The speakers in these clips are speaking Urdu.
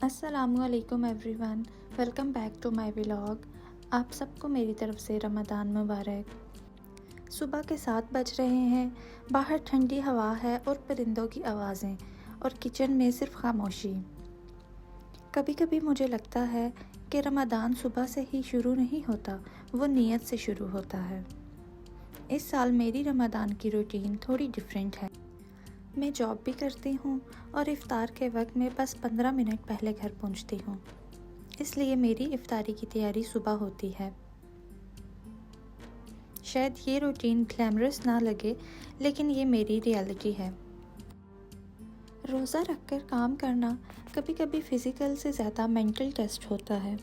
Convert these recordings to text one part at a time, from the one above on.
السلام علیکم everyone, welcome back to my vlog. آپ سب کو میری طرف سے رمضان مبارک۔ صبح کے 7 بج رہے ہیں، باہر ٹھنڈی ہوا ہے اور پرندوں کی آوازیں، اور کچن میں صرف خاموشی۔ کبھی کبھی مجھے لگتا ہے کہ رمضان صبح سے ہی شروع نہیں ہوتا، وہ نیت سے شروع ہوتا ہے۔ اس سال میری رمضان کی روٹین تھوڑی ڈیفرنٹ ہے۔ میں جاب بھی کرتی ہوں اور افطار کے وقت میں بس 15 منٹ پہلے گھر پہنچتی ہوں، اس لیے میری افطاری کی تیاری صبح ہوتی ہے۔ شاید یہ روٹین گلیمرس نہ لگے، لیکن یہ میری ریالٹی ہے۔ روزہ رکھ کر کام کرنا کبھی کبھی فزیکل سے زیادہ مینٹل ٹیسٹ ہوتا ہے۔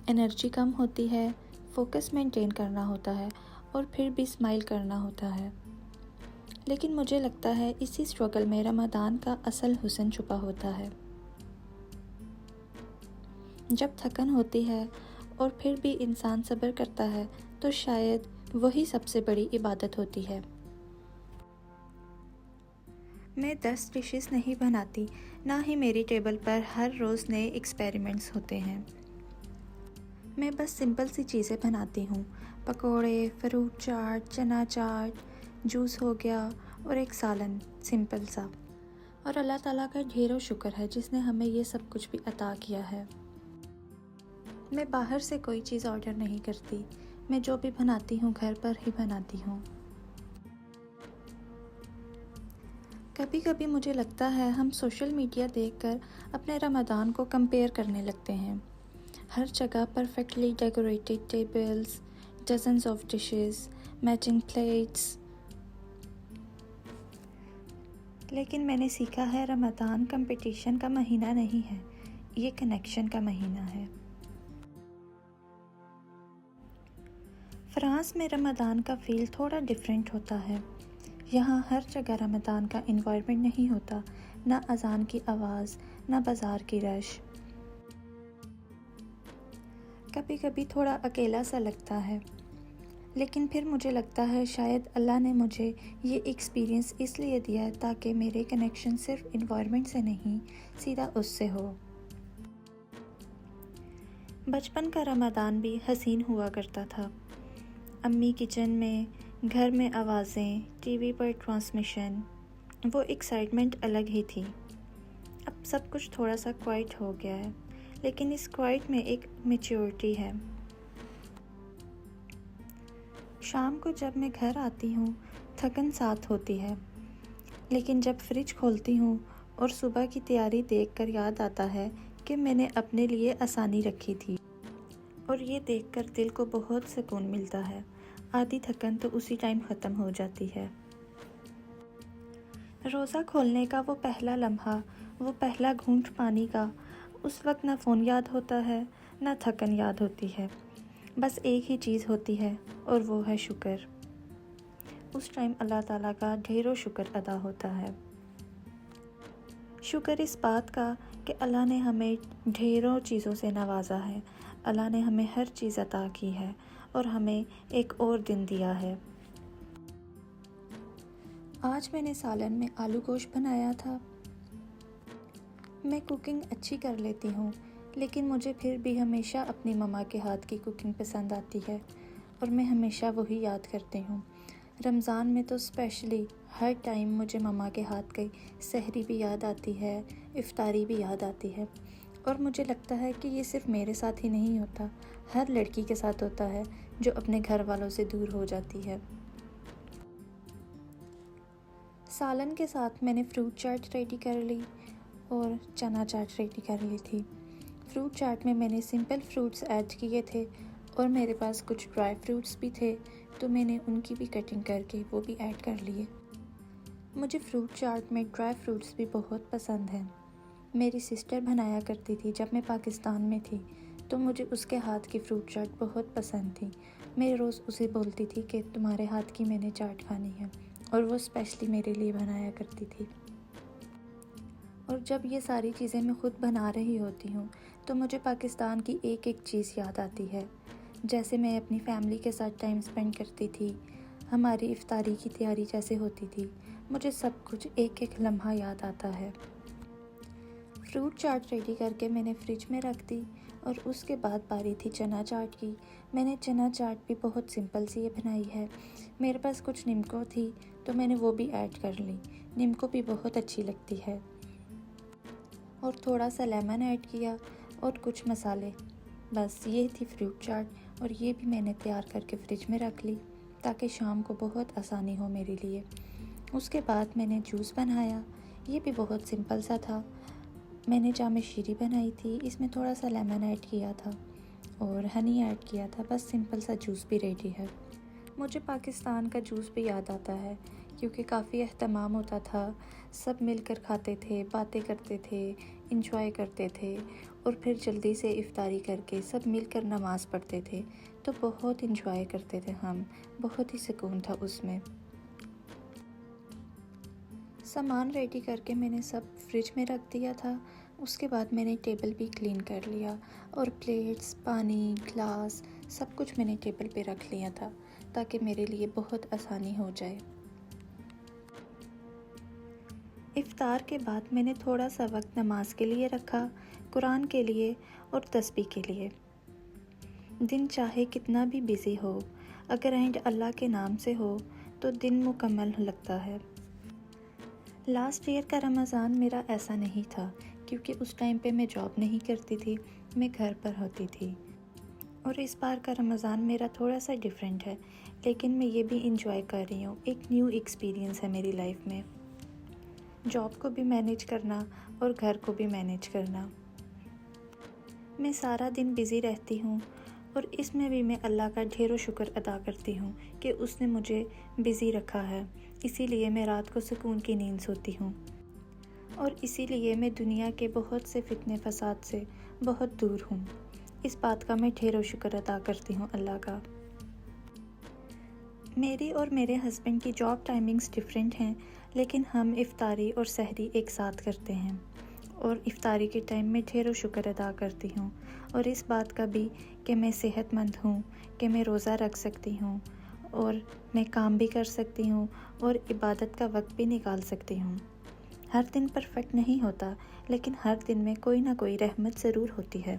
انرجی کم ہوتی ہے، فوکس مینٹین کرنا ہوتا ہے اور پھر بھی اسمائل کرنا ہوتا ہے۔ لیکن مجھے لگتا ہے اسی اسٹرگل میں رمضان کا اصل حسن چھپا ہوتا ہے۔ جب تھکن ہوتی ہے اور پھر بھی انسان صبر کرتا ہے تو شاید وہی سب سے بڑی عبادت ہوتی ہے۔ میں 10 ڈشز نہیں بناتی، نہ ہی میری ٹیبل پر ہر روز نئے ایکسپیریمنٹس ہوتے ہیں۔ میں بس سمپل سی چیزیں بناتی ہوں، پکوڑے، فروٹ چاٹ، چنا چاٹ، جوس ہو گیا اور ایک سالن، سمپل سا۔ اور اللہ تعالیٰ کا ڈھیروں شکر ہے جس نے ہمیں یہ سب کچھ بھی عطا کیا ہے۔ میں باہر سے کوئی چیز آرڈر نہیں کرتی، میں جو بھی بناتی ہوں گھر پر ہی بناتی ہوں۔ کبھی کبھی مجھے لگتا ہے ہم سوشل میڈیا دیکھ کر اپنے رمضان کو کمپیئر کرنے لگتے ہیں۔ ہر جگہ perfectly decorated tables, dozens of dishes, matching plates. لیکن میں نے سیکھا ہے رمضان کمپٹیشن کا مہینہ نہیں ہے، یہ کنیکشن کا مہینہ ہے۔ فرانس میں رمضان کا فیل تھوڑا ڈیفرنٹ ہوتا ہے۔ یہاں ہر جگہ رمضان کا انوائرمنٹ نہیں ہوتا، نہ اذان کی آواز، نہ بازار کی رش۔ کبھی کبھی تھوڑا اکیلا سا لگتا ہے، لیکن پھر مجھے لگتا ہے شاید اللہ نے مجھے یہ ایکسپیرینس اس لیے دیا ہے تاکہ میرے کنیکشن صرف انوائرمنٹ سے نہیں، سیدھا اس سے ہو۔ بچپن کا رمضان بھی حسین ہوا کرتا تھا۔ امی کچن میں، گھر میں آوازیں، ٹی وی پر ٹرانسمیشن، وہ ایکسائٹمنٹ الگ ہی تھی۔ اب سب کچھ تھوڑا سا کوائٹ ہو گیا ہے، لیکن اس کوائٹ میں ایک میچیورٹی ہے۔ شام کو جب میں گھر آتی ہوں تھکن ساتھ ہوتی ہے، لیکن جب فریج کھولتی ہوں اور صبح کی تیاری دیکھ کر یاد آتا ہے کہ میں نے اپنے لیے آسانی رکھی تھی، اور یہ دیکھ کر دل کو بہت سکون ملتا ہے۔ آدھی تھکن تو اسی ٹائم ختم ہو جاتی ہے۔ روزہ کھولنے کا وہ پہلا لمحہ، وہ پہلا گھونٹ پانی کا، اس وقت نہ فون یاد ہوتا ہے، نہ تھکن یاد ہوتی ہے، بس ایک ہی چیز ہوتی ہے اور وہ ہے شکر۔ اس ٹائم اللہ تعالیٰ کا ڈھیروں شکر ادا ہوتا ہے۔ شکر اس بات کا کہ اللہ نے ہمیں ڈھیروں چیزوں سے نوازا ہے، اللہ نے ہمیں ہر چیز عطا کی ہے اور ہمیں ایک اور دن دیا ہے۔ آج میں نے سالن میں آلو گوشت بنایا تھا۔ میں کوکنگ اچھی کر لیتی ہوں، لیکن مجھے پھر بھی ہمیشہ اپنی مما کے ہاتھ کی کوکنگ پسند آتی ہے، اور میں ہمیشہ وہی یاد کرتی ہوں۔ رمضان میں تو اسپیشلی ہر ٹائم مجھے مما کے ہاتھ کی سحری بھی یاد آتی ہے، افطاری بھی یاد آتی ہے، اور مجھے لگتا ہے کہ یہ صرف میرے ساتھ ہی نہیں ہوتا، ہر لڑکی کے ساتھ ہوتا ہے جو اپنے گھر والوں سے دور ہو جاتی ہے۔ سالن کے ساتھ میں نے فروٹ چاٹ ریڈی کر لی اور چنا چاٹ ریڈی کر لی تھی۔ فروٹ چاٹ میں نے سمپل فروٹس ایڈ کیے تھے اور میرے پاس کچھ ڈرائی فروٹس بھی تھے، تو میں نے ان کی بھی کٹنگ کر کے وہ بھی ایڈ کر لیے۔ مجھے فروٹ چاٹ میں ڈرائی فروٹس بھی بہت پسند ہیں۔ میری سسٹر بنایا کرتی تھی جب میں پاکستان میں تھی، تو مجھے اس کے ہاتھ کی فروٹ چاٹ بہت پسند تھی۔ میں روز اسے بولتی تھی کہ تمہارے ہاتھ کی میں نے چاٹ کھانی ہے، اور وہ اسپیشلی میرے لیے بنایا کرتی تھی۔ اور جب یہ ساری چیزیں میں خود بنا رہی ہوتی ہوں تو مجھے پاکستان کی ایک ایک چیز یاد آتی ہے، جیسے میں اپنی فیملی کے ساتھ ٹائم سپینڈ کرتی تھی، ہماری افطاری کی تیاری جیسے ہوتی تھی، مجھے سب کچھ ایک ایک لمحہ یاد آتا ہے۔ فروٹ چاٹ ریڈی کر کے میں نے فریج میں رکھ دی اور اس کے بعد باری تھی چنا چاٹ کی۔ میں نے چنا چاٹ بھی بہت سمپل سی بنائی ہے۔ میرے پاس کچھ نمکو تھی تو میں نے وہ بھی ایڈ کر لی۔ نمکو بھی بہت اچھی لگتی ہے، اور تھوڑا سا لیمن ایڈ کیا اور کچھ مسالے۔ بس یہ تھی فروٹ چاٹ، اور یہ بھی میں نے تیار کر کے فریج میں رکھ لی تاکہ شام کو بہت آسانی ہو میرے لیے۔ اس کے بعد میں نے جوس بنایا، یہ بھی بہت سمپل سا تھا۔ میں نے جام شیری بنائی تھی، اس میں تھوڑا سا لیمن ایڈ کیا تھا اور ہنی ایڈ کیا تھا، بس سمپل سا جوس بھی ریڈی ہے۔ مجھے پاکستان کا جوس بھی یاد آتا ہے کیونکہ کافی اہتمام ہوتا تھا، سب مل کر کھاتے تھے، باتیں کرتے تھے، انجوائے کرتے تھے، اور پھر جلدی سے افطاری کر کے سب مل کر نماز پڑھتے تھے، تو بہت انجوائے کرتے تھے ہم، بہت ہی سکون تھا اس میں۔ سامان ریڈی کر کے میں نے سب فریج میں رکھ دیا تھا۔ اس کے بعد میں نے ٹیبل بھی کلین کر لیا اور پلیٹس، پانی، گلاس سب کچھ میں نے ٹیبل پہ رکھ لیا تھا تاکہ میرے لیے بہت آسانی ہو جائے۔ افطار کے بعد میں نے تھوڑا سا وقت نماز کے لیے رکھا، قرآن کے لیے اور تسبیح کے لیے۔ دن چاہے کتنا بھی بزی ہو، اگر اینڈ اللہ کے نام سے ہو تو دن مکمل لگتا ہے۔ لاسٹ ایئر کا رمضان میرا ایسا نہیں تھا کیونکہ اس ٹائم پہ میں جاب نہیں کرتی تھی، میں گھر پر ہوتی تھی، اور اس بار کا رمضان میرا تھوڑا سا ڈیفرنٹ ہے، لیکن میں یہ بھی انجوائے کر رہی ہوں۔ ایک نیو ایکسپیرینس ہے میری لائف میں، جاب کو بھی مینیج کرنا اور گھر کو بھی مینیج کرنا۔ میں سارا دن بزی رہتی ہوں، اور اس میں بھی میں اللہ کا ڈھیر و شکر ادا کرتی ہوں کہ اس نے مجھے بزی رکھا ہے، اسی لیے میں رات کو سکون کی نیند سوتی ہوں، اور اسی لیے میں دنیا کے بہت سے فتنے فساد سے بہت دور ہوں۔ اس بات کا میں ڈھیر و شکر ادا کرتی ہوں اللہ کا۔ میری اور میرے ہسبینڈ کی جاب ٹائمنگز ڈیفرنٹ ہیں، لیکن ہم افطاری اور سحری ایک ساتھ کرتے ہیں، اور افطاری کے ٹائم میں ڈھیر و شکر ادا کرتی ہوں، اور اس بات کا بھی کہ میں صحت مند ہوں، کہ میں روزہ رکھ سکتی ہوں، اور میں کام بھی کر سکتی ہوں، اور عبادت کا وقت بھی نکال سکتی ہوں۔ ہر دن پرفیکٹ نہیں ہوتا، لیکن ہر دن میں کوئی نہ کوئی رحمت ضرور ہوتی ہے۔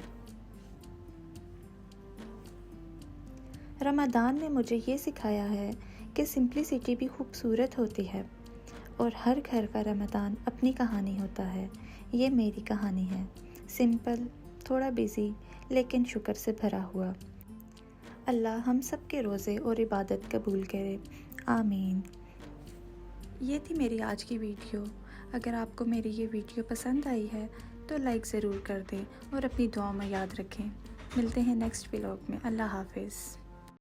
رمضان نے مجھے یہ سکھایا ہے کہ سمپلسٹی بھی خوبصورت ہوتی ہے، اور ہر گھر کا رمضان اپنی کہانی ہوتا ہے۔ یہ میری کہانی ہے، سمپل، تھوڑا بزی، لیکن شکر سے بھرا ہوا۔ اللہ ہم سب کے روزے اور عبادت قبول کرے، آمین۔ یہ تھی میری آج کی ویڈیو۔ اگر آپ کو میری یہ ویڈیو پسند آئی ہے تو لائک ضرور کر دیں اور اپنی دعاؤں میں یاد رکھیں۔ ملتے ہیں نیکسٹ ولاگ میں۔ اللہ حافظ۔